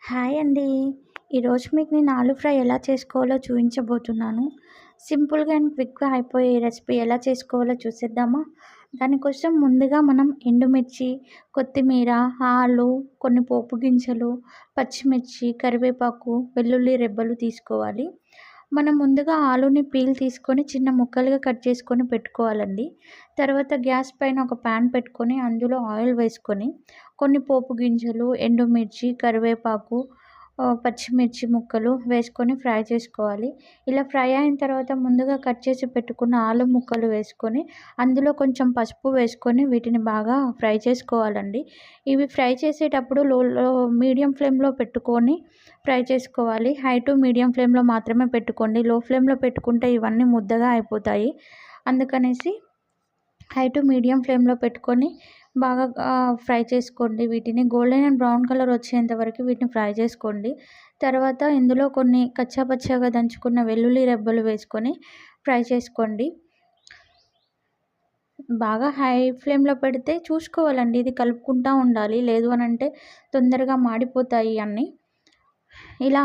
Hi అండి. ఈరోజు మీకు నేను ఆలు ఫ్రై ఎలా చేసుకోవాలో చూపించబోతున్నాను. సింపుల్‌గా అండ్ క్విక్‌గా అయిపోయే ఈ రెసిపీ ఎలా చేసుకోవాలో చూసేద్దామా? దానికోసం ముందుగా మనం ఎండుమిర్చి, కొత్తిమీర, ఆలు, కొన్ని పోపు గింజలు, పచ్చిమిర్చి, కరివేపాకు, వెల్లుల్లి రెబ్బలు తీసుకోవాలి. మనం ముందుగా ఆలుని పీల్ తీసుకొని చిన్న ముక్కలుగా కట్ చేసుకొని పెట్టుకోవాలండి. తర్వాత గ్యాస్ పైన ఒక పాన్ పెట్టుకొని అందులో ఆయిల్ వేసుకొని కొన్ని పోపు గింజలు, ఎండుమిర్చి, కరివేపాకు, పచ్చిమిర్చి ముక్కలు వేసుకొని ఫ్రై చేసుకోవాలి. ఇలా ఫ్రై అయిన తర్వాత ముందుగా కట్ చేసి పెట్టుకున్న ఆలు ముక్కలు వేసుకొని అందులో కొంచెం పసుపు వేసుకొని వీటిని బాగా ఫ్రై చేసుకోవాలండి. ఇవి ఫ్రై చేసేటప్పుడు లోలో మీడియం ఫ్లేమ్‌లో పెట్టుకొని ఫ్రై చేసుకోవాలి. హై టు మీడియం ఫ్లేమ్‌లో మాత్రమే పెట్టుకోండి. లో ఫ్లేమ్‌లో పెట్టుకుంటే ఇవన్నీ ముద్దగా అయిపోతాయి. అందుకనేసి హై టు మీడియం ఫ్లేమ్‌లో పెట్టుకొని బాగా ఫ్రై చేసుకోండి. వీటిని గోల్డెన్ అండ్ బ్రౌన్ కలర్ వచ్చేంత వరకు వీటిని ఫ్రై చేసుకోండి. తర్వాత ఇందులో కొన్ని కచ్చా పచ్చాగా దంచుకున్న వెల్లుల్లి రెబ్బలు వేసుకొని ఫ్రై చేసుకోండి. బాగా హై ఫ్లేమ్‌లో పెడితే చూసుకోవాలండి. ఇది కలుపుకుంటా ఉండాలి. లేదు అనంటే తొందరగా మాడిపోతాయి అన్నీ. ఇలా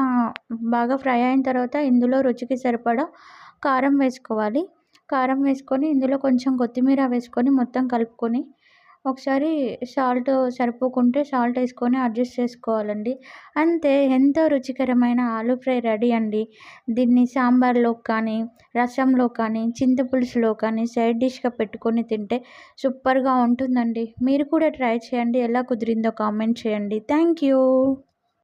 బాగా ఫ్రై అయిన తర్వాత ఇందులో రుచికి సరిపడా కారం వేసుకోవాలి. కారం వేసుకొని ఇందులో కొంచెం కొత్తిమీర వేసుకొని మొత్తం కలుపుకొని ఒకసారి సాల్ట్ సరిపోకుంటే సాల్ట్ వేసుకొని అడ్జస్ట్ చేసుకోవాలండి. అంతే, ఎంతో రుచికరమైన ఆలు ఫ్రై రెడీ అండి. దీన్ని సాంబార్‌లోకి కానీ, రసంలో కానీ, చింతపులుసులో కానీ సైడ్ డిష్‌గా పెట్టుకొని తింటే సూపర్‌గా ఉంటుందండి. మీరు కూడా ట్రై చేయండి. ఎలా కుదిరిందో కామెంట్ చేయండి. Thank you.